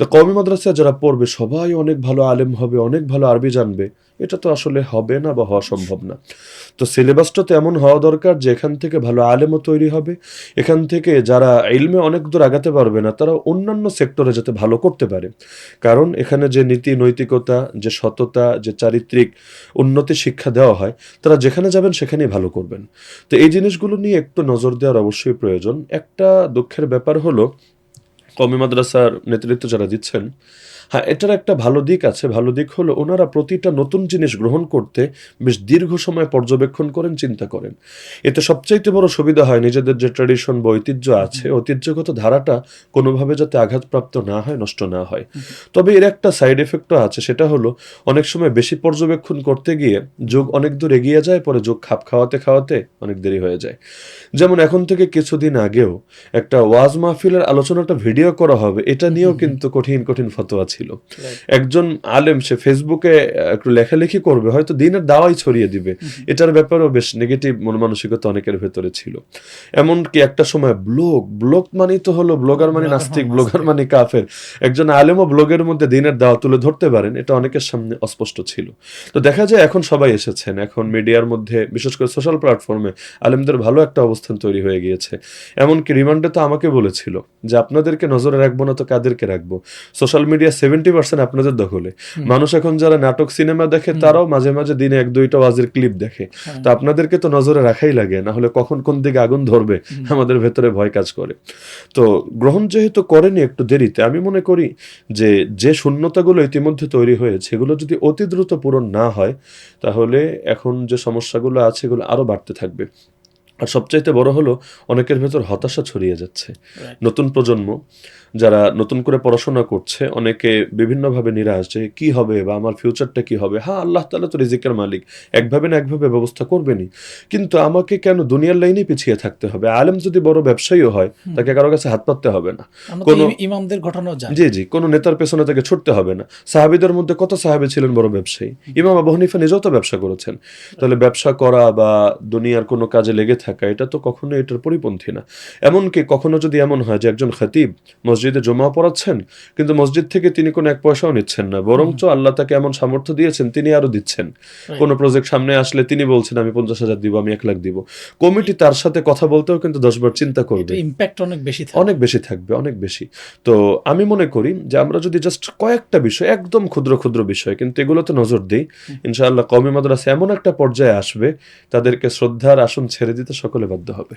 তো কওমি মাদ্রাসায় যারা পড়বে সবাই অনেক ভালো আলেম হবে, অনেক ভালো আরবি জানবে, এটা তো আসলে হবে না বা হওয়া সম্ভব না। তো সিলেবাসটা তো এমন হওয়া দরকার যে এখান থেকে ভালো আলেমও তৈরি হবে, এখান থেকে যারা ইলমে অনেক দূর আগাতে পারবে না তারা অন্যান্য সেক্টরে যাতে ভালো করতে পারে। কারণ এখানে যে নীতি নৈতিকতা, যে সততা, যে চারিত্রিক উন্নতি শিক্ষা দেওয়া হয়, তারা যেখানে যাবেন সেখানেই ভালো করবেন। তো এই জিনিসগুলো নিয়ে একটু নজর দেওয়ার অবশ্যই প্রয়োজন। একটা দুঃখের ব্যাপার হলো কওমি মাদ্রাসার নেতৃত্ব যারা দিচ্ছেন, হ্যাঁ, এটার একটা ভালো দিক আছে। ভালো দিক হলো ওনারা প্রতিটা নতুন জিনিস গ্রহণ করতে বেশ দীর্ঘ সময় পর্যবেক্ষণ করেন, চিন্তা করেন। এতে সবচাইতে বড় সুবিধা হয় নিজেদের যে ট্র্যাডিশন বা ঐতিহ্য আছে, ঐতিহ্যগত ধারাটা কোনোভাবে যাতে আঘাতপ্রাপ্ত না হয়, নষ্ট না হয়। তবে এর একটা সাইড এফেক্টও আছে, সেটা হলো অনেক সময় বেশি পর্যবেক্ষণ করতে গিয়ে যুগ অনেক দূর এগিয়ে যায়, পরে যুগ খাপ খাওয়াতে খাওয়াতে অনেক দেরি হয়ে যায়। যেমন এখন থেকে কিছুদিন আগেও একটা ওয়াজ মাহফিলের আলোচনাটা ভিডিও করা হবে, এটা নিয়েও কিন্তু কঠিন কঠিন ফতোয়া ছিল। একজন আলেম সে ফেসবুকে একটু লেখালেখি করবে, হয়তো দিনের দাওয়াই ছড়িয়ে দিবে, এটার ব্যাপারেও বেশ নেগেটিভ মন মানসিকতা অনেকের ভেতরে ছিল। এমনকি একটা সময় ব্লগ মানে তো হলো ব্লগার মানে নাস্তিক, ব্লগার মানে কাফের। একজন আলেমও ব্লগের মধ্যে দিনের দাওয়া তুলে ধরতে পারেন, এটা অনেকের সামনে অস্পষ্ট ছিল। তো দেখা যায় এখন সবাই এসেছেন, এখন মিডিয়ার মধ্যে বিশেষ করে সোশ্যাল প্ল্যাটফর্মে আলেমদের ভালো একটা অবস্থান তৈরি হয়ে গিয়েছে। এমনকি রিমান্ডে তো আমাকে বলেছিল যে আপনাদেরকে নজরে রাখবো না তো কাদেরকে রাখবো, সোশ্যাল মিডিয়া 70% আপনাদের দখলে। মানুষ এখন যারা নাটক সিনেমা দেখে তারাও মাঝে মাঝে দিনে 1-2টা ওয়াজের ক্লিপ দেখে। তো আপনাদেরকে তো নজরে রাখাই লাগে, না হলে কখন কোন দিকে আগুন ধরবে আমাদের ভেতরে ভয় কাজ করে। তো গ্রহণ যেহেতু করেনি একটু দেরিতে, আমি মনে করি যে যে শূন্যতাগুলো ইতিমধ্যে তৈরি হয়েছে এগুলো যদি অতি দ্রুত পূরণ না হয়, তাহলে এখন যে সমস্যাগুলো আছে এগুলো আরো বাড়তে থাকবে। আর সবচাইতে বড় হলো অনেকের ভেতর হতাশা ছড়িয়ে যাচ্ছে। নতুন প্রজন্ম যারা নতুন করে পড়াশোনা করছে, অনেকে বিভিন্নভাবে নিরাশ যে কি হবে বা আমার ফিউচারটা কি হবে। হ্যাঁ, আল্লাহ তাআলা তো রিজিকের মালিক, একভাবে না একভাবে ব্যবস্থা করবেনই, কিন্তু আমাকে কেন দুনিয়ার লাইনে পিছিয়ে থাকতে হবে? আলেম যদি বড় ব্যবসায়ীও হয়, তাকে কারো কাছে হাত পাততে হবে না, কোনো ইমামদের ঘটনাও জানি। জি জি, কোনো নেতার পেছনে তাকে ছুটতে হবে না। সাহাবীদের মধ্যে কত সাহাবী ছিলেন বড় ব্যবসায়ী, ইমাম আবু হানিফা নিজেও তো ব্যবসা করেছেন। তাহলে ব্যবসা করা বা দুনিয়ার কোনো কাজে লেগে থাকা এটা তো কখনো এটার পরিপন্থী না। এমনকি কখনো যদি এমন হয় যে একজন খতিব মসজিদে জুমা পড়াচ্ছেন, কিন্তু মসজিদ থেকে তিনি কোনো এক পয়সাও নিচ্ছেন না, বরঞ্চ আল্লাহ তাকে এমন সামর্থ্য দিয়েছেন তিনি আরো দিচ্ছেন। কোনো প্রজেক্ট সামনে আসলে তিনি বলছেন আমি 50,000 দিব, আমি 1 লাখ দিব, কমিটি তার সাথে কথা বলতেও কিন্তু 10 বার চিন্তা করবে। ইম্প্যাক্ট অনেক বেশি অনেক বেশি থাকবে, অনেক বেশি। তো আমি মনে করি যে আমরা যদি জাস্ট কয়েকটা বিষয়, একদম ক্ষুদ্র ক্ষুদ্র বিষয়, কিন্তু এগুলোতে নজর দিই, ইনশাআল্লাহ কওমি মাদ্রাসা এমন একটা পর্যায়ে আসবে তাদেরকে শ্রদ্ধার আসন ছেড়ে দিতে সকলে বাধ্য হবে।